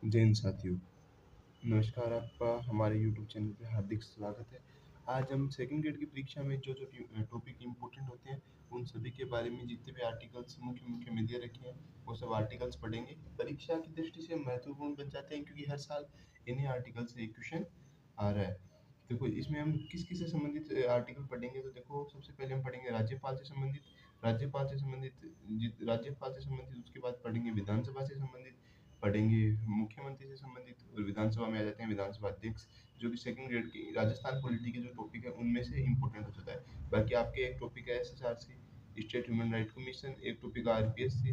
जय हिंद साथियों। नमस्कार, आपका हमारे यूट्यूब चैनल पे हार्दिक स्वागत है। आज हम सेकंड ग्रेड की परीक्षा में जो टॉपिक इम्पोर्टेंट होते हैं उन सभी के बारे में जितने भी आर्टिकल्स मुख्य मुख्य में दे रखे हैं वो सब आर्टिकल्स पढ़ेंगे। परीक्षा की दृष्टि से महत्वपूर्ण बन जाते हैं क्योंकि हर साल इन्हीं आर्टिकल से एक क्वेश्चन आ रहा है। देखो इसमें हम किस किस से संबंधित आर्टिकल पढ़ेंगे, तो देखो सबसे पहले हम पढ़ेंगे राज्यपाल से संबंधित। राज्यपाल से संबंधित उसके बाद पढ़ेंगे विधानसभा से संबंधित, पढ़ेंगे मुख्यमंत्री से संबंधित, और विधानसभा में आ जाते हैं विधानसभा अध्यक्ष, जो कि सेकंड ग्रेड की राजस्थान पॉलिटी के जो टॉपिक है उनमें से इंपॉर्टेंट हो जाता है। बाकी आपके एक टॉपिक है एसएसआरसी, स्टेट ह्यूमन राइट कमीशन, एक टॉपिक आरपीएससी,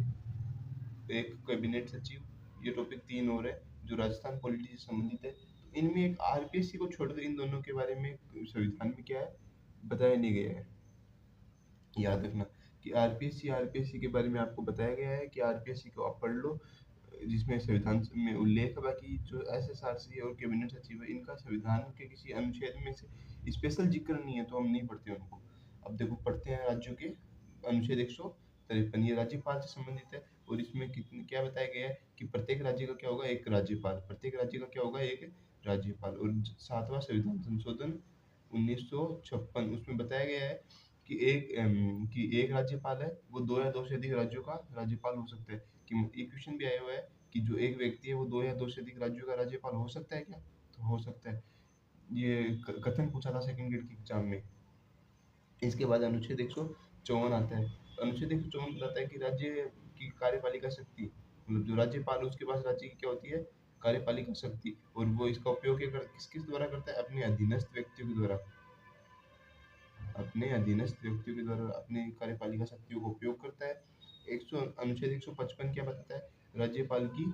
एक कैबिनेट सचिव, ये टॉपिक तीन और है जो राजस्थान पॉलिटी से संबंधित है। तो इनमें एक आरपीएससी को छोड़कर इन दोनों के बारे में संविधान में क्या है बताया नहीं गया है। याद रखना कि आरपीएससी के बारे में आपको बताया गया है कि आरपीएससी को आप पढ़ लो, जिसमें संविधान में उल्लेख है। बाकी जो एसएसआरसी और कैबिनेट सचिव है इनका संविधान के किसी अनुच्छेद में से स्पेशल जिक्र नहीं है, तो हम नहीं पढ़ते उनको। अब देखो पढ़ते हैं राज्यों के अनुच्छेद 153, ये राज्यपाल से संबंधित है। और इसमें कितने क्या बताया गया है कि प्रत्येक राज्य का क्या होगा, एक राज्यपाल, प्रत्येक राज्य का क्या होगा, एक राज्यपाल। और सातवां संविधान संशोधन 1956, उसमें बताया गया है कि एक राज्यपाल है वो दो या दो से अधिक राज्यों का राज्यपाल हो सकता है। कि एक क्वेश्चन भी आया हुआ है कि जो एक व्यक्ति है वो दो या दो से अधिक राज्यों का राज्यपाल हो सकता है क्या, तो हो सकता है। ये कथन पूछा था सेकंड ग्रेड की एग्जाम में। इसके बाद अनुच्छेद 154 आता है। अनुच्छेद 154 बताता है कि राज्य की कार्यपालिका शक्ति, मतलब जो राज्यपाल है उसके पास राज्य की क्या होती है, कार्यपालिका शक्ति। और वो इसका उपयोग किस किस द्वारा करता है, अपने अधीनस्थ व्यक्तियों के द्वारा, अपने अधीनस्थ व्यक्तियों के द्वारा अपनी कार्यपालिका शक्तियों का उपयोग करता है। अनुच्छेद 155 क्या बताता है, राज्यपाल की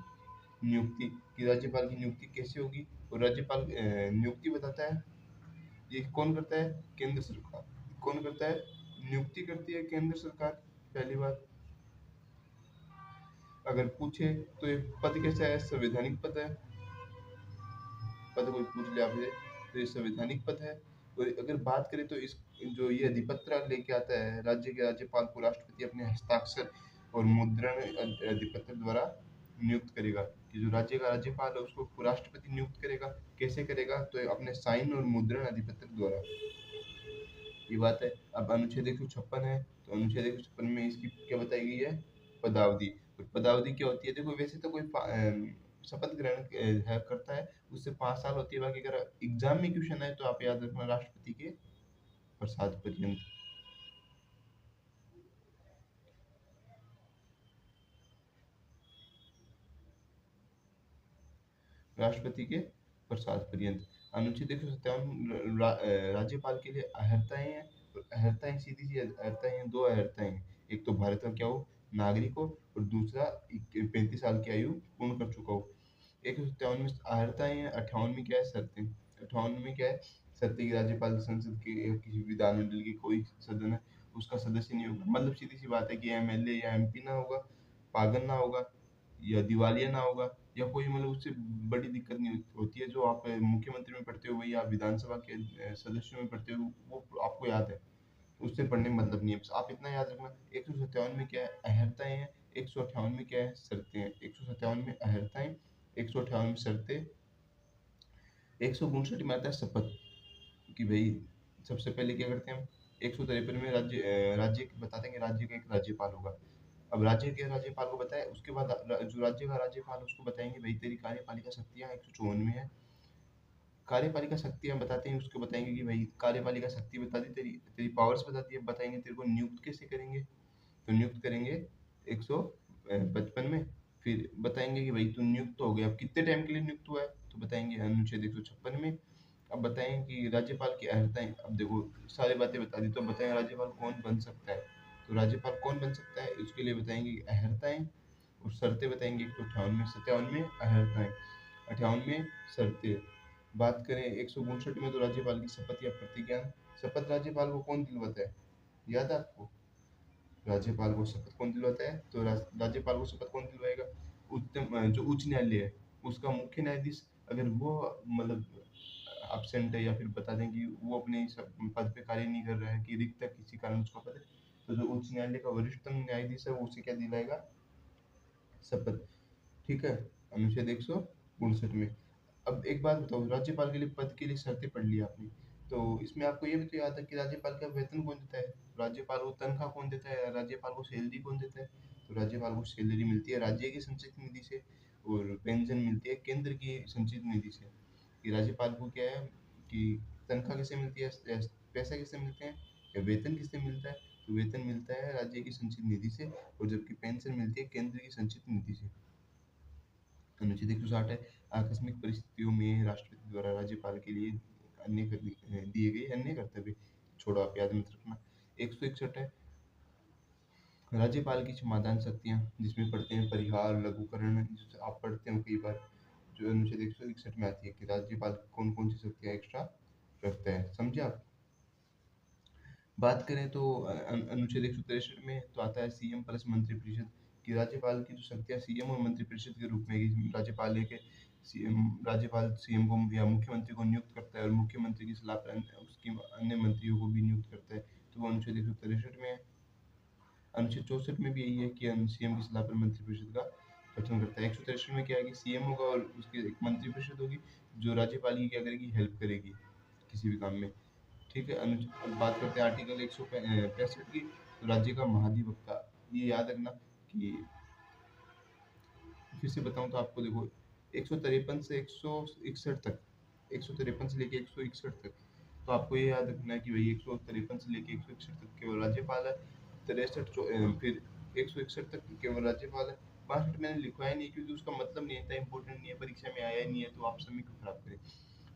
नियुक्ति, कि राज्यपाल की नियुक्ति कैसे होगी। और राज्यपाल नियुक्ति बताता है, ये कौन करता है, केंद्र सरकार। कौन करता है, नियुक्ति करती है केंद्र सरकार। पहली बात अगर पूछे तो ये पद कैसा है, संवैधानिक पद है। पद कोई पूछ ले आपसे तो ये संवैधानिक पद है। और अगर बात करें तो इस जो ये अधिपत्र लेके आता है राज्य के राज्यपाल को राष्ट्रपति अपने हस्ताक्षर और मुद्रण अधिपत्र द्वारा नियुक्त करेगा। कि जो राज्य का राज्यपाल है उसको राष्ट्रपति नियुक्त करेगा। कैसे करेगा, तो अपने साइन और मुद्रण अधिपत्र द्वारा। ये बात है। अब अनुच्छेद 156 है, तो अनुच्छेद 156 में इसकी क्या बताई गई है, पदावधि। और पदावधि क्या होती है, देखो वैसे तो कोई शपथ ग्रहण करता है उससे 5 साल होती है। बाकी अगर एग्जाम में क्वेश्चन आए तो आप याद रखना राष्ट्रपति के प्रसाद पर्यंत। राष्ट्रपति के प्रसाद पर्यंत। अनुच्छेद 157 राज्यपाल के लिए अहर्ताएं हैं। और अहर्ताएं सीधी सी अहर्ताएं हैं, दो अहर्ताएं हैं। एक तो भारत का क्या हो, नागरिक हो, और दूसरा 35 साल की आयु पूर्ण कर चुका हो। 157 में अहर्ताएं हैं, 58 में क्या है, शर्तें। 58 में क्या है, शर्तें कि राज्यपाल संसद के या किसी विधानमंडल की कोई सदन है उसका सदस्य नहीं होगा। मतलब सीधी सी बात है कि एमएलए या एमपी ना होगा, पागल ना होगा, या दिवालिया ना होगा, या कोई मतलब उससे बड़ी दिक्कत नहीं होती है। जो आप मुख्यमंत्री में पढ़ते हो वही आप विधानसभा के सदस्यों में पढ़ते हो, वो आपको याद है, उससे पढ़ने में मतलब नहीं है। बस आप इतना याद रखना 157 में क्या है, अहर्ताएं हैं। 158 में क्या है, शर्तें हैं। 157 में अहर्ताएं, 158 में शर्तें। 159 में आता है शपथ, कि भाई सबसे पहले क्या करते हैं हम, 153 में राज्य बता देंगे राज्य का एक राज्यपाल होगा। अब राज्य के राज्यपाल को बताए, उसके बाद जो राज्य का राज्यपाल है उसको बताएंगे भाई तेरी कार्यपालिका शक्तियां 154 में है। कार्यपालिका शक्तियां बताते हैं, उसको बताएंगे कि भाई कार्यपालिका शक्ति बता दी, तेरी तेरी पावर्स बता दी। अब बताएंगे तेरे को नियुक्त कैसे करेंगे, तो नियुक्त करेंगे 155 में। फिर बताएंगे कि भाई तू नियुक्त हो गया, अब कितने टाइम के लिए नियुक्त हुआ है, तो बताएंगे अनुच्छेद 156 में। अब बताएं कि राज्यपाल की अहर्ताएं, अब देखो सारी बातें बता दी, तो अब बताएं राज्यपाल कौन बन सकता है। तो राज्यपाल कौन बन सकता है उसके लिए बताएंगे कि अहर्ताएं, और शर्तें बताएंगे 158 में, 57 में अहर्ताएं, 58 में शर्तें। बात करें 159 में, तो राज्यपाल की शपथ या प्रतिज्ञा। शपथ राज्यपाल को कौन दिलवाता है, याद है आपको, राज्यपाल को शपथ कौन दिलवाता है, तो राज्यपाल को शपथ कौन दिलवाएगा, जो उच्च न्यायालय है उसका मुख्य न्यायाधीश। अगर वो मतलब एब्सेंट है, या फिर बता दें कि वो अपने पद पे कार्य नहीं कर रहा है, कि रिक्त है किसी कारण उसका पद है, तो जो उच्च न्यायालय का वरिष्ठतम न्यायाधीश है वो उसे क्या दिलाएगा, शपथ। ठीक है, अनुच्छेद 100 59 में। अब एक बात बताओ, राज्यपाल के लिए पद के लिए शर्तें पढ़ ली आपने, तो इसमें आपको ये भी तो याद है कि राज्यपाल का वेतन कौन देता है, राज्यपाल को तनख्वाह कौन देता है, राज्यपाल को सैलरी कौन देता है। तो राज्यपाल को सैलरी मिलती है राज्य की संचित निधि से, और पेंशन मिलती है केंद्र की संचित निधि से। कि राज्यपाल को क्या है कि तनख्वाह किससे मिलती है, पैसा किससे मिलते हैं, या वेतन किससे मिलता है। तो वेतन मिलता है राज्य की संचित निधि से, और जबकि पेंशन मिलती है केंद्र की संचित निधि से। अनुच्छेद 160 है, आकस्मिक परिस्थितियों में राष्ट्रपति द्वारा राज्यपाल के लिए दिए गए अन्य कर्तव्य। छोड़ो, आप याद मत रखना। 161 है, राज्यपाल की समाधान शक्तियाँ, जिसमें पढ़ते हैं परिहार, लघुकरण, आप पढ़ते हो कई बार, जो अनुच्छेद 161 में आती है कि राज्यपाल कौन कौन सी शक्तियाँ एक्स्ट्रा रखता है, समझे आप। बात करें तो अनुच्छेद 163 में तो आता है सीएम प्लस मंत्रिपरिषद, कि राज्यपाल की जो शक्तियाँ सीएम और मंत्रिपरिषद के रूप में है कि राज्यपाल एक राज्यपाल सीएम को या मुख्यमंत्री को नियुक्त करता है, और मुख्यमंत्री की सलाह पर उसकी अन्य मंत्रियों को भी नियुक्त करता है। तो वो अनुच्छेद 163 में है। अनुच्छेद 64 में भी यही है कि सीएम की सलाह पर मंत्रिपरिषद का गठन करता है। 163 में क्या है कि सीएम होगा और उसकी एक मंत्रिपरिषद होगी, जो राज्यपाल की क्या करेगी, हेल्प करेगी किसी भी काम में। ठीक है। अब बात करते हैं आर्टिकल 165 की, तो राज्य का महाधिवक्ता, ये याद रखना कि, फिर से बताऊं तो आपको देखो, 153 से 161 तक, 153 से लेके 161 तक, तो आपको ये याद रखना है कि भाई 153 से लेके 161 तक केवल राज्यपाल है, 63 फिर 161 तक केवल राज्यपाल है। 62 मैंने लिखवाया नहीं क्योंकि उसका मतलब नहीं था, इंपॉर्टेंट नहीं है, परीक्षा में आया नहीं है, तो आप समय को खराब करें।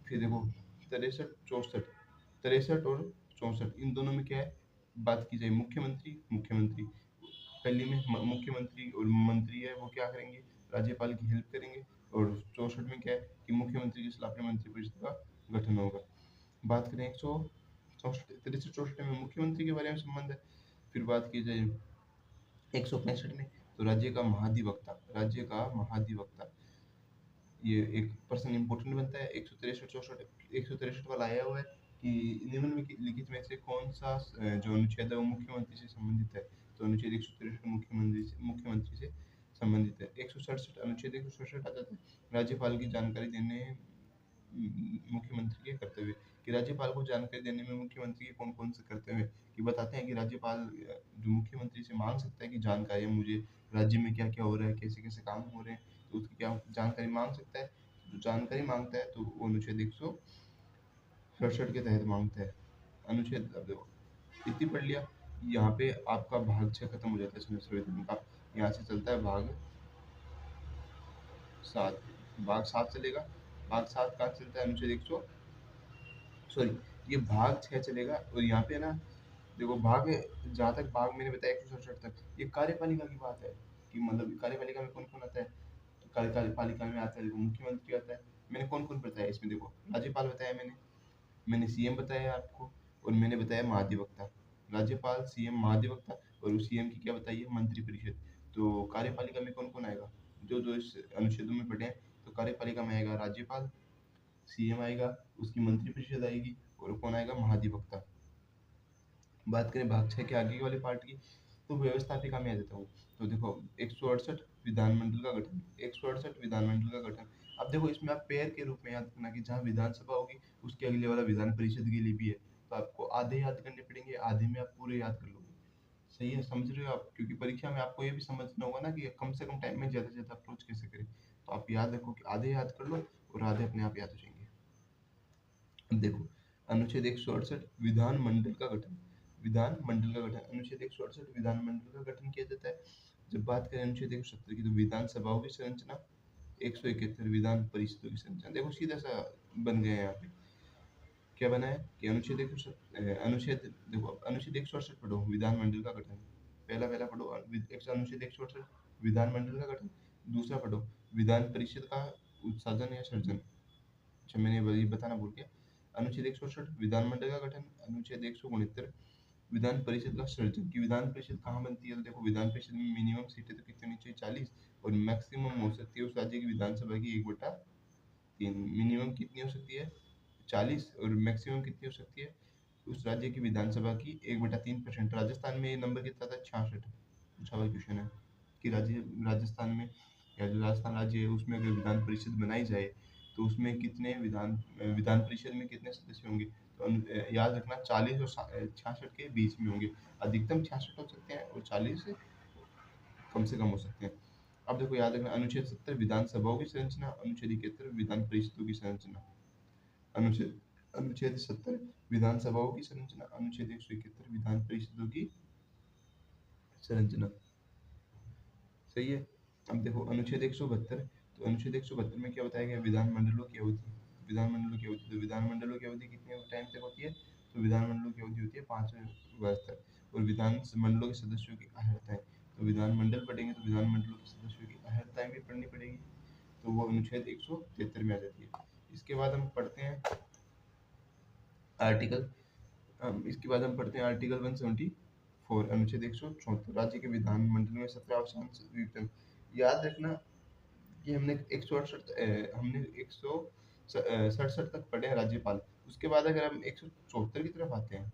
फिर देखो 63 64, 63 और 64 इन दोनों में क्या है, बात की जाए मुख्यमंत्री, पहली में मुख्यमंत्री और मंत्री है वो क्या करेंगे, राज्यपाल की हेल्प करेंगे। और 64 में क्या है कि मुख्यमंत्री की सलाह पर मंत्रिपरिषद का गठन होगा। बात करें 164 63 64 में मुख्यमंत्री के बारे में संबंध है। फिर बात की जाए 165 में, तो राज्य का महाधिवक्ता, ये एक पर्सन इंपॉर्टेंट बनता है। 163 वाला आया हुआ है कि निम्नलिखित लिखित में से कौन सा जो अनुच्छेद है वो मुख्यमंत्री से संबंधित है। तो अनुच्छेद 163 मुख्यमंत्री से संबंधित है। 167 अनुच्छेद 167 आ जाता है राज्यपाल की जानकारी देने मुख्यमंत्री के कर्तव्य, कि राज्यपाल को जानकारी देने में मुख्यमंत्री के कौन कौन से कर्तव्य हैं, कि बताते हैं कि राज्यपाल जो मुख्यमंत्री से मांग सकता है कि जानकारी मुझे राज्य में क्या क्या हो रहा है, कैसे कैसे काम हो रहे हैं, तो उसकी क्या जानकारी मांग सकता है। जो जानकारी मांगता है तो वो अनुच्छेद 167 के तहत मांगता है। अनुच्छेद, अब देखो इतनी पढ़ लिया, यहाँ पे आपका भाग 6 खत्म हो जाता है संविधान का। यहाँ से चलता है भाग 7, भाग 7 चलेगा। भाग 7 कहाँ चलता है, अनुच्छेद 100, सॉरी, ये भाग 6 चलेगा। और यहाँ पे ना देखो भाग, जहाँ तक भाग मैंने बताया 167 तक, ये कार्यपालिका की बात है, कि मतलब कार्यपालिका में कौन कौन आता है। तो कार्यपालिका में आता है, देखो मुख्यमंत्री आता है। मैंने कौन कौन बताया इसमें, देखो राज्यपाल बताया मैंने सीएम बताया आपको, और मैंने बताया महाधिवक्ता। राज्यपाल, सीएम, महाधिवक्ता, और सीएम की क्या बताइए, मंत्रिपरिषद। तो कार्यपालिका में कौन कौन आएगा, जो जो इस अनुच्छेदों में पढ़े हैं। तो कार्यपालिका में आएगा राज्यपाल, सीएम आएगा, उसकी मंत्रिपरिषद आएगी, और कौन आएगा, महाधिवक्ता। बात करें भाग 6 के आगे वाले पार्ट की, तो व्यवस्थापिका में आ जाता हूँ। तो देखो 168 विधानमंडल का गठन, 168 विधानमंडल का गठन। अब देखो इसमें आप पेयर के रूप में याद रखना कि जहाँ विधानसभा होगी उसके अगले वाला विधान परिषद के लिए भी है। तो आपको आधे याद करने पड़ेंगे, आधे में आप पूरे याद कर लोगे। सही है, समझ रहे हो आप, क्योंकि परीक्षा में आपको ये भी समझना होगा ना कि कम से कम टाइम में ज़्यादा से ज़्यादा अप्रोच कैसे करें। तो आप याद रखो कि आधे याद कर लो और आधे अपने आप याद हो जाएंगे। अब देखो अनुच्छेद 168 विधानमंडल का गठन, विधानमंडल का गठन, अनुच्छेद 168 विधानमंडल का गठन किया जाता है। जब बात करें अनुच्छेद 170 की, तो विधानसभाओं की संरचना, 171 विधान परिषदों की संरचना। देखो सीधा सा बन गया है यहाँ पे, क्या बना है कि अनुच्छेद 167 अनुच्छेद, देखो अनुच्छेद 168 पढ़ो, विधानमंडल का गठन, पहला पहला पढ़ो अनुच्छेद 168 विधानमंडल का गठन। दूसरा पढ़ो विधान परिषद का उत्साधन या सर्जन। अच्छा, मैंने वही बताना भूल गया। अनुच्छेद 168 विधानमंडल का गठन, अनुच्छेद 169 विधान परिषद का सृजन, की विधान परिषद कहाँ बनती है। तो देखो विधान परिषद में मिनिमम सीटें तो कितनी होनी चाहिए, 40, और मैक्सिमम हो सकती है उस राज्य की विधानसभा की 1/3। मिनिमम कितनी हो सकती है, 40, और मैक्सिमम कितनी हो सकती है उस राज्य की विधानसभा की 1/3%। राजस्थान में ये नंबर कितना था, 66, पूछा हुआ क्वेश्चन है कि राज्य राजस्थान में क्या जो राजस्थान राज्य है उसमें अगर विधान परिषद बनाई जाए तो उसमें कितने विधान परिषद में कितने सदस्य होंगे? तो याद रखना 40 और 66 के बीच में होंगे। अधिकतम 66 हो सकते हैं और 40 कम से कम हो सकते हैं। अब देखो याद रखना, अनुच्छेद 70 विधानसभाओं की संरचना, अनुच्छेद 71 विधान परिषदों की संरचना। अनुच्छेद अनुच्छेद 70 विधानसभाओं की संरचना, अनुच्छेद 171 विधान परिषदों की संरचना। सही है। अब देखो अनुच्छेद 172, तो अनुच्छेद 172 में क्या बताया गया? विधानमंडलों की अवधि। विधानमंडलों की अवधि, तो विधानमंडलों की अवधि कितने टाइम तक होती है? तो विधानमंडलों की अवधि होती है 5 वर्ष तक। और विधानमंडलों के सदस्यों की अहर्ताएं, तो विधानमंडल पढ़ेंगे तो विधानमंडलों के सदस्यों की अहर्ताएं भी पढ़नी पड़ेगी, तो वो अनुच्छेद 173 में आ जाती है। इसके बाद हम पढ़ते हैं आर्टिकल इसके बाद हम पढ़ते हैं आर्टिकल 174, अनुच्छेद 174 राज्य के विधानमंडल में 17 अवसर विघटन। याद रखना कि हमने 168 हमने 167 तक पढ़े हैं राज्यपाल। उसके बाद अगर हम 174 की तरफ आते हैं,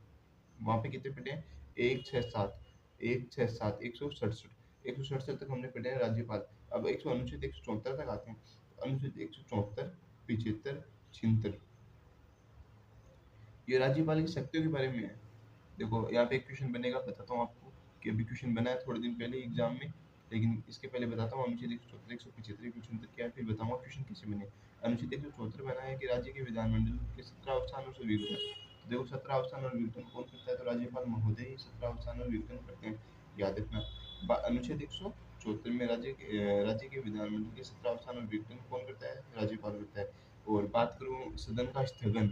वहाँ पे कितने पढ़े हैं? 167 167 167 167 तक हमने पढ़े हैं राज्यपाल। अब अनुच्छेद 174 तक आते हैं। अनुच्छेद 174 75 76 ये राज्यपाल की शक्तियों के बारे में है। देखो यहाँ पे एक क्वेश्चन बनेगा, बताता हूँ आपको कि अभी क्वेश्चन बना है थोड़े दिन पहले एग्जाम में, लेकिन इसके पहले बताता हूँ अनुच्छेद 174 175 क्वेश्चन तक क्या है, फिर बताऊंगा क्वेश्चन कैसे बने। अनुच्छेद 174 बना है कि राज्य के विधानमंडल के 17 अवस्थानों से विघटन। तो देखो 17 अवस्थान और विघटन कौन करता है? तो राज्यपाल महोदय ही 17 अवस्थान और विघटन करते हैं, याद रखना। अनुच्छेद 174 में राज्य के विधानमंडल के 17 अवस्थान और विघटन कौन करता है? राज्यपाल करता है। और बात करूँ सदन का स्थगन,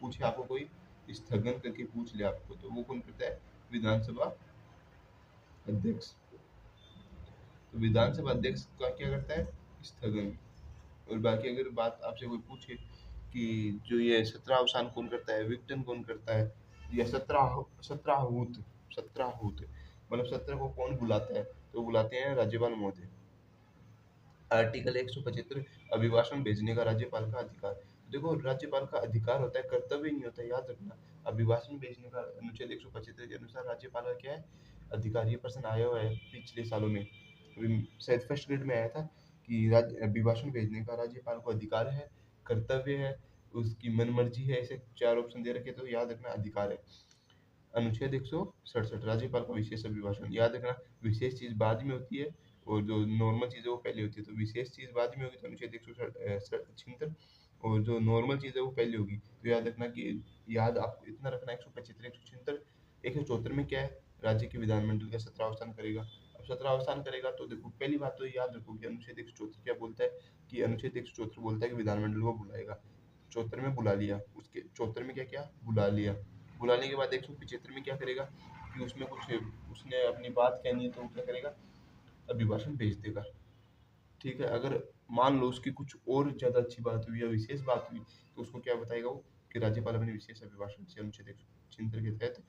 पूछे आपको कोई स्थगन करके पूछ ले आपको, तो वो कौन करता है? विधानसभा अध्यक्ष। तो विधानसभा अध्यक्ष का क्या करता है? स्थगन। और बाकी अगर बात आपसे कोई पूछे कि जो ये 17 अवसान कौन करता है, विघटन कौन करता है, या 17 मतलब 17 को कौन बुलाता है? तो बुलाते हैं राज्यपाल महोदय। आर्टिकल 175 अभिभाषण भेजने का राज्यपाल का अधिकार। देखो राज्यपाल का अधिकार होता है, कर्तव्य नहीं होता, याद रखना। अभिभाषण भेजने का अनुच्छेद 175 के अनुसार राज्यपाल का क्या है? अधिकार। ये प्रश्न आया हुआ है पिछले सालों में, शायद फर्स्ट ग्रेड में आया था कि अभिभाषण भेजने का राज्यपाल को अधिकार है, कर्तव्य है, उसकी मन मर्जी है, ऐसे 4 ऑप्शन दे रखे, तो याद रखना अधिकार है। अनुच्छेद 167 राज्यपाल का विशेष अभिभाषण। याद रखना विशेष चीज बाद में होती है और जो नॉर्मल चीज है वो पहले होती है, तो विशेष चीज बाद में होगी तो अनुच्छेद 176, और जो नॉर्मल चीज है वो पहले होगी। तो याद रखना कि याद आपको इतना रखना 175 176 174 में क्या है? राज्य के विधानमंडल का 17 अवस्थान करेगा। अब 17 अवस्थान करेगा तो देखो पहली बात तो याद रखो कि अनुच्छेद 174 क्या बोलता है? कि अनुच्छेद 174 बोलता है कि विधानमंडल को बुलाएगा। 74 में बुला लिया, उसके 74 में क्या क्या बुला लिया। बुलाने के बाद 175 में क्या करेगा कि उसमें कुछ उसने अपनी बात कहनी है तो वो क्या करेगा? अभिभाषण भेज देगा। ठीक है, अगर मान लो उसकी कुछ और ज्यादा अच्छी बात हुई या विशेष बात हुई तो उसको क्या बताएगा वो? कि राज्यपाल अपने विशेष अभिभाषण से अनुच्छेद 176 के तहत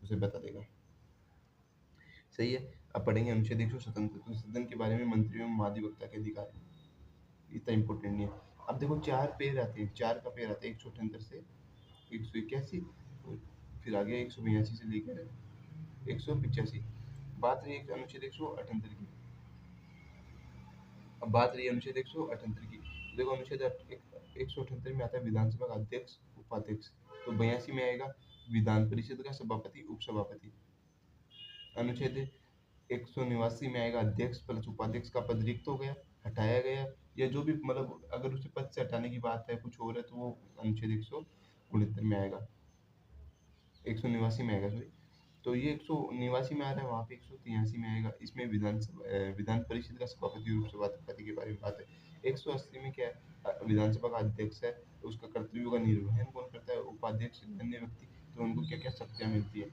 उसे बता देगा। सही है। अब पढ़ेंगे अनुच्छेद 177, तो सदन के बारे में मंत्री एवं महाधिवक्ता के अधिकार। इतना इंपॉर्टेंट नहीं है। अब देखो 4 पेयर आते हैं, 4 का पेयर आता है 178 से 181, फिर आगे 182 से लेकर 185। बात रही अनुच्छेद 178 की। अब बात रही अनुच्छेद 178 की। देखो अनुच्छेद 178 में आता है विधानसभा का अध्यक्ष उपाध्यक्ष। तो 82 में आएगा विधान परिषद का सभापति उपसभापति। अनुच्छेद 189 में आएगा अध्यक्ष प्लस उपाध्यक्ष का पद रिक्त हो गया, हटाया गया, या जो भी मतलब अगर उसे पद से हटाने की बात है कुछ और है तो वो अनुच्छेद 169 में आएगा, 189 में आएगा सॉरी। तो ये 189 में आ रहा है, वहाँ पे 183 में आएगा। इसमें विधान परिषद का सभापति और उपसभापति के बारे में बात है। 180 में क्या है? विधानसभा का अध्यक्ष है, तो उसका कर्तव्यों का निर्वहन कौन करता है? उपाध्यक्ष अन्य व्यक्ति। तो उनको क्या क्या शक्तियाँ मिलती है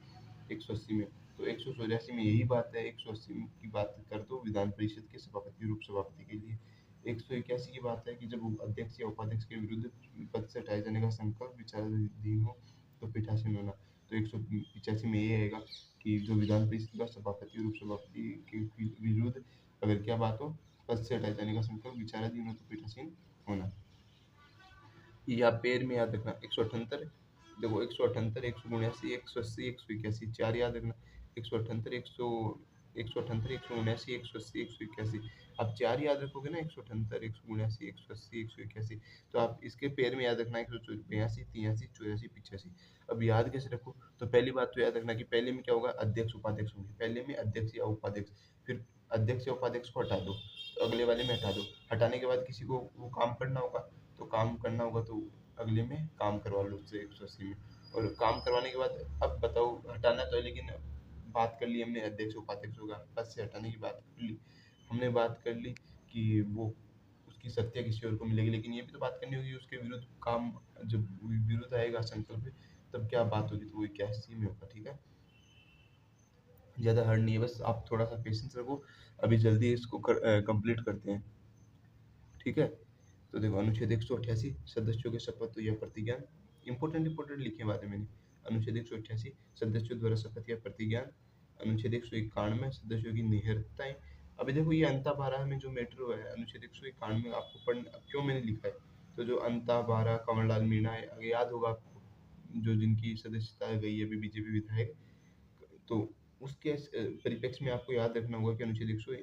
180 में? तो 184 में यही बात है। 180 की बात कर दो विधान परिषद के सभापति और उपसभापति के लिए। 181 की बात है कि जब अध्यक्ष या उपाध्यक्ष के विरुद्ध पद से हटाए जाने का संकल्प विचाराधीन हो तो पीठासीन होना। तो 185 में ये आएगा कि जो विधान परिषद का सभापति और उपसभापति के विरुद्ध अगर क्या बात हो, पद से हटाए जाने का संकल्प विचाराधीन हो तो पीठासीन होना। या पेड़ में याद रखना 178, देखो 178 179 180 181 4 याद रखना। 178 178, 179, 180, 181। आप 4 याद रखोगे ना, 178, 179, 180, 181। तो आप इसके पेयर में याद रखना है 182, 83, 84, 85। अब याद कैसे रखो? तो पहली बात तो याद रखना कि पहले में क्या होगा, अध्यक्ष उपाध्यक्ष होंगे। पहले में अध्यक्ष या उपाध्यक्ष, फिर अध्यक्ष या उपाध्यक्ष को हटा दो, तो अगले वाले में हटा दो। हटाने के बाद किसी को वो काम करना होगा, तो काम करना होगा तो अगले में काम करवा लो उससे 180 में। और काम करवाने के बाद अब बताओ, हटाना तो है लेकिन बात कर ली हमने अध्यक्ष उपाध्यक्ष होगा, पद से हटाने की बात कर ली हमने, बात कर ली कि वो उसकी सत्ता किसी और को मिलेगी, लेकिन ये भी तो बात करनी होगी उसके विरुद्ध काम, जब विरुद्ध आएगा संकल्प तब क्या बात होगी, तो वो 81 में होगा। ठीक है, ज़्यादा हार्ड नहीं है, बस आप थोड़ा सा पेशेंस रखो, अभी जल्दी इसको कंप्लीट करते हैं। ठीक है, तो देखो अनुच्छेद 188 सदस्यों के शपथ या प्रतिज्ञान, इंपॉर्टेंट लिखे हैं बातें मैंने। अनुच्छेद 188 सदस्यों द्वारा शपथ या प्रतिज्ञान। अनुच्छेद 191 सदस्यों की निहत्ताएं। अभी देखो ये अंता 12 में जो मैटर हुआ है, अनुच्छेद 191 आपको पढ़ना, क्यों मैंने लिखा है, तो जो अंता 12 कंवरलाल मीणा है, अगर याद होगा आपको, जो जिनकी सदस्यता गई है अभी बीजेपी विधायक, तो उसके परिप्रेक्ष्य में आपको याद रखना होगा कि अनुच्छेद 100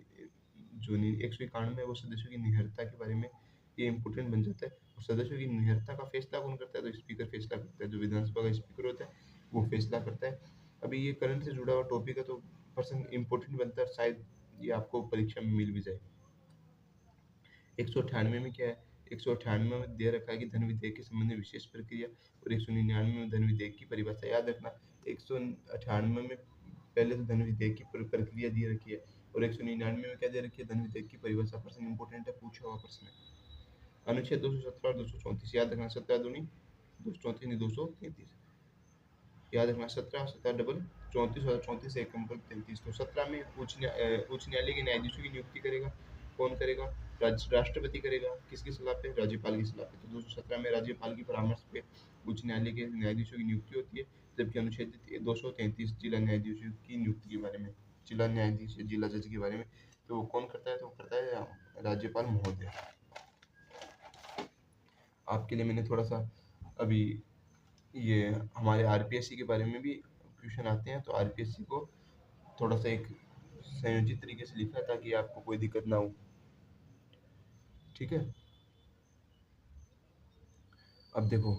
जो 191 है वो सदस्यों की निहरता के बारे में ये इंपॉर्टेंट बन जाता है। और सदस्यों की निहरता का फैसला कौन करता है, तो स्पीकर फैसला करता है, जो विधानसभा का स्पीकर होता है वो फैसला करता है। अभी ये करंट से जुड़ा हुआ टॉपिक है, तो पर्सन इंपॉर्टेंट बनता है, शायद ये आपको परीक्षा में मिल भी जाए। 198 में क्या है, 198 में दे रखा है कि धन विधेयक के संबंध में विशेष प्रक्रिया, और 199 में धन विधेयक की परिभाषा याद रखना। 198 में पहले तो धन विधेयक की प्रक्रिया दी रखी है, और 199 में क्या दे रखी है, धन विधेयक की परिभाषा। प्रश्न इंपॉर्टेंट है, पूछा हुआ प्रश्न है। अनुच्छेद 217 और 234 याद रखना, 17 दूनी 234 नहीं 233 याद रखना। 17 17 डबल 34 और 34 एक नंबर 33। तो 17 में उच्च न्यायालय के न्यायाधीशों की नियुक्ति करेगा, कौन करेगा, राष्ट्रपति करेगा, किसकी सलाह पे, राज्यपाल की सलाह पे। तो 217 में राज्यपाल की परामर्श पे उच्च न्यायालय के न्यायाधीशों की नियुक्ति होती है, जबकि अनुच्छेद 233 जिला न्यायाधीशों की नियुक्ति के बारे में, जिला न्यायाधीश जिला जज के बारे में, तो वो कौन करता है, तो करता है राज्यपाल महोदय। आपके लिए मैंने थोड़ा सा अभी ये हमारे आरपीएससी के बारे में भी क्वेश्चन आते हैं, तो आरपीएससी को थोड़ा सा एक संयोजित तरीके से लिखा है ताकि आपको कोई दिक्कत ना हो। ठीक है, अब देखो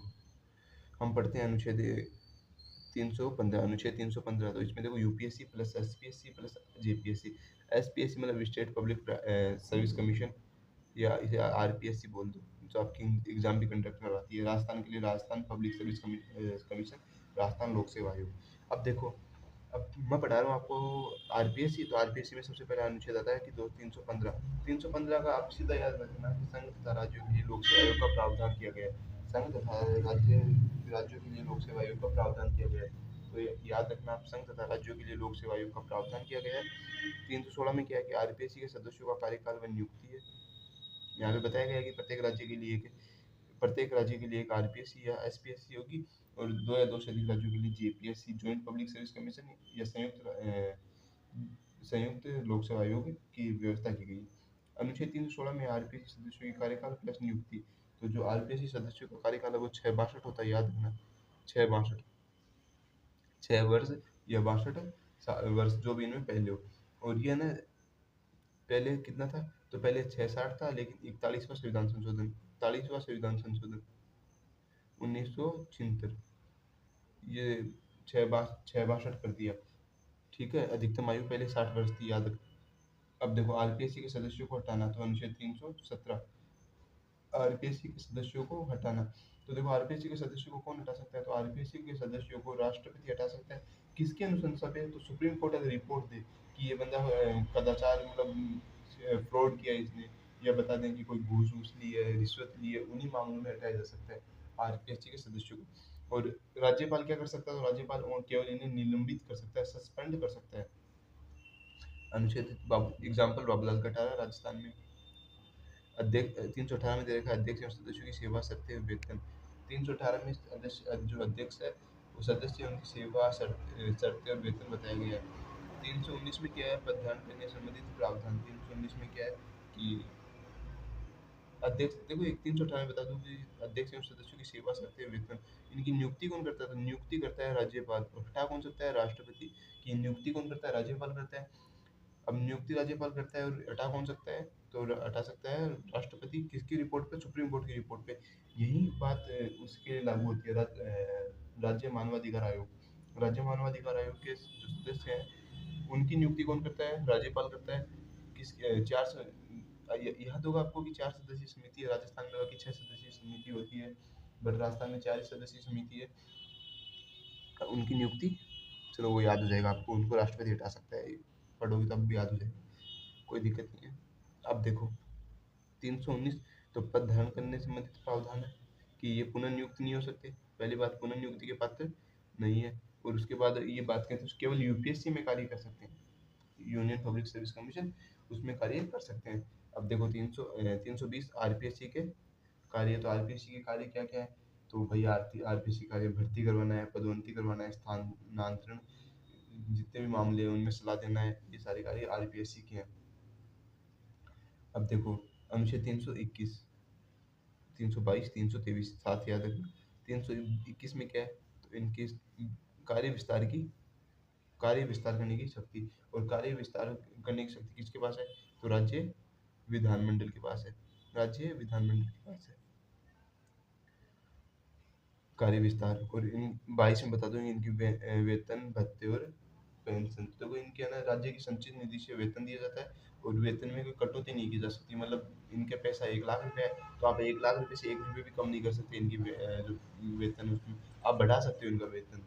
हम पढ़ते हैं अनुच्छेद 315। अनुच्छेद 315, तो इसमें देखो UPSC plus SPSC plus JPSC. SPSC मतलब स्टेट पब्लिक सर्विस कमीशन, या इसे आरपीएससी बोल दो, जो आपकी एग्जाम भी कंडक्ट करवाती है। राजस्थान के लिए Rajasthan public service commission, Rajasthan लोक सेवा आयोग। अब देखो, अब मैं पढ़ा रहा हूँ आपको आरपीएससी, तो आरपीएससी में सबसे पहला अनुच्छेद आता है कि 315। 315 का आप सीधा याद रखना कि संघ तथा राज्यों के लिए लोक सेवा आयोग का प्रावधान किया गया है। संघ तथा राज्यों के लिए लोक सेवा आयोग का प्रावधान किया गया है, तो याद रखना आप, संघ तथा राज्यों के लिए लोक सेवा आयोग का प्रावधान किया गया है। 316 में क्या है कि आरपीएससी के सदस्यों का कार्यकाल व नियुक्ति है। यहाँ पे बताया गया है कि प्रत्येक राज्य के लिए एक आरपीएससी या एसपीएससी होगी, और दो या दो से अधिक राज्यों के लिए JPSC, joint public service commission, या संयुक्त लोक सेवा आयोग की व्यवस्था की गई। अनुच्छेद 316 में आरपीएससी सदस्यों की कार्यकाल प्लस नियुक्ति, तो जो आरपीएससी सदस्यों का कार्यकाल है वो 662 होता है, याद रखना 662, 6 वर्ष या 62 वर्ष, जो भी इनमें पहले हो। और ये ना पहले कितना था, तो पहले 660 था, लेकिन 41वां संविधान संशोधन, 41वां संविधान संशोधन 1976, ये 662 कर दिया। ठीक है, अधिकतम आयु पहले 60 वर्ष थी, याद रख। अब देखो आरपीएससी के सदस्यों को हटाना, तो अनुच्छेद 317, आरपीएससी के सदस्यों को हटाना। तो देखो आरपीएससी के सदस्यों को कौन हटा सकता है, तो आरपीएससी के सदस्यों को राष्ट्रपति हटा सकता है। किसकी अनुशंसा पे, तो सुप्रीम कोर्ट अगर रिपोर्ट दे कि ये बंदा कदाचार मतलब फ्रॉड किया है इसने, या बता दें कि कोई घूस वूस ली है, रिश्वत ली है, उन्हीं मामलों में हटाया जा सकता है आरपीएससी के सदस्यों को। और राज्यपाल क्या कर सकता है, तो राज्यपाल केवल इन्हें निलंबित कर सकता है, सस्पेंड कर सकता है। अनुच्छेद एग्जाम्पल बाबूलाल कटारा राजस्थान में। अध्यक्ष 318 में दे रखा है अध्यक्ष एवं सदस्यों की सेवा शर्तें और वेतन। 318 में जो अध्यक्ष है वो सदस्य उनकी सेवा शर्तें और वेतन बताया गया है। 319 में क्या है, पदभार करने संबंधित प्रावधान। 319 में क्या है कि अध्यक्ष, देखो एक 318 बता दूं कि अध्यक्ष एवं सदस्यों की सेवा शर्तें वेतन, इनकी नियुक्ति कौन करता है, तो नियुक्ति करता है राज्यपाल, और हटा कौन सकता है, राष्ट्रपति। की नियुक्ति कौन करता है, राज्यपाल करता है। अब नियुक्ति राज्यपाल करता है और हटा कौन सकता है? तो हटा सकता है राष्ट्रपति, किसकी रिपोर्ट पे? सुप्रीम कोर्ट की रिपोर्ट पे। यही बात उसके लिए लागू होती है राज्य मानवाधिकार आयोग। राज्य मानवाधिकार आयोग के जो सदस्य हैं उनकी नियुक्ति कौन करता है? राज्यपाल करता है। किस चार याद होगा आपको कि 4 सदस्यीय समिति है, राजस्थान में बाकी 6 सदस्यीय समिति होती है, बट राजस्थान में 4 सदस्यीय समिति है। उनकी नियुक्ति, चलो वो याद हो जाएगा आपको, उनको राष्ट्रपति हटा सकता है, पढ़ोगे तब भी याद हो जाएगा, कोई दिक्कत नहीं है। अब देखो 319, तो पद धारण करने से संबंधित प्रावधान है कि ये पुनर्नियुक्त नहीं हो सकते। पहली बात, पुनर्नियुक्ति के पात्र नहीं है। और उसके बाद ये बात कहते हैं केवल यूपीएससी में कार्य कर सकते हैं, यूनियन पब्लिक सर्विस कमीशन, उसमें कार्य कर सकते हैं। अब देखो 320 आरपीएससी के कार्य। तो आरपीएससी के कार्य क्या क्या है? तो भैया आरपीएससी कार्य भर्ती करवाना है, पदोन्नति करवाना है, स्थानांतरण, जितने भी मामले हैं उनमें सलाह देना है, ये सारे कार्य आरपीएससी के हैं। अब देखो अनुच्छेद 321, 322, 323 साथ याद रखना। 321 में क्या है? तो इनके कार्य विस्तार की कार्य विस्तार करने की शक्ति, और कार्य विस्तार करने की शक्ति किसके पास है? तो राज्य विधानमंडल के पास है, राज्य विधानमंडल के पास है कार्य विस्तार। और इन 22 में बता दूं इनकी वेतन भत्ते और पेंशन। तो कोई इनके है ना, राज्य की संचित निधि से वेतन दिया जाता है, और वेतन में कोई कटौती नहीं की जा सकती। मतलब इनके पैसा 1 लाख रुपए है, तो आप 1 लाख रुपए से 1 रुपए भी कम नहीं कर सकते इनकी जो वेतन है उसमें, आप बढ़ा सकते हो इनका वेतन।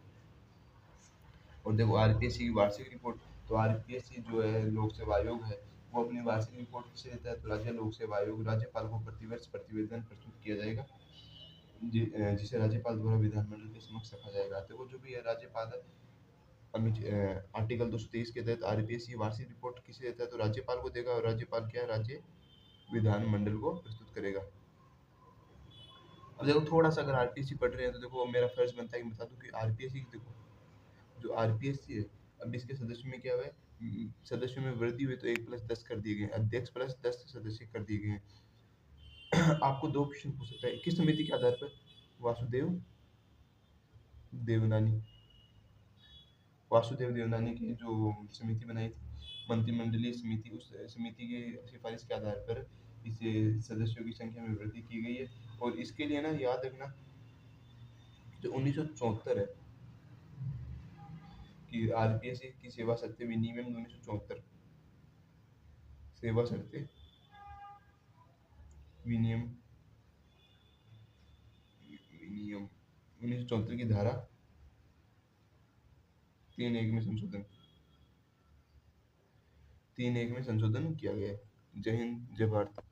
और देखो आरपीएससी की वार्षिक रिपोर्ट। तो आरपीएससी जो है लोक सेवा आयोग है, वो अपनी वार्षिक रिपोर्ट किसे देता है? तो राज्य लोक सेवा आयोग। राज्यपाल को प्रतिवर्ष प्रतिवेदन प्रस्तुत किया जाएगा, जिसे राज्यपाल द्वारा विधानमंडल के समक्ष रखा जाएगा। तो वो जो भी है राज्यपाल है, आर्टिकल 223 के तहत आरपीएससी वार्षिक रिपोर्ट किसे देता है? तो राज्यपाल को देगा, और राज्यपाल क्या है? राज्य विधानमंडल को प्रस्तुत करेगा। अब देखो थोड़ा सा अगर आरपीएससी पढ़ रहे हैं तो देखो मेरा फर्ज बनता है कि बता दूं कि आरपीएससी देखो, जो आरपीएससी है, अब इसके सदस्यों में क्या हुआ है? सदस्यों में वृद्धि हुई, तो 1+10 कर दिए गए, अध्यक्ष प्लस 10 सदस्य कर दिए गए हैं। आपको 2 क्वेश्चन पूछ सकता है, किस समिति के आधार पर? वासुदेव देवनानी, वासुदेव देवनानी की जो समिति बनाई थी, मंत्रिमंडलीय समिति, उस समिति की सिफारिश के आधार पर इसे सदस्यों की संख्या में वृद्धि की गई है। और इसके लिए ना याद रखना, जो 1974 है कि आरपीएससी की सेवा शर्तें विनियमन 1974, सेवा शर्तें विनियम विनियम 1974 की धारा 3(1) में संशोधन 3(1) में संशोधन किया गया है। जय हिंद, जय भारत।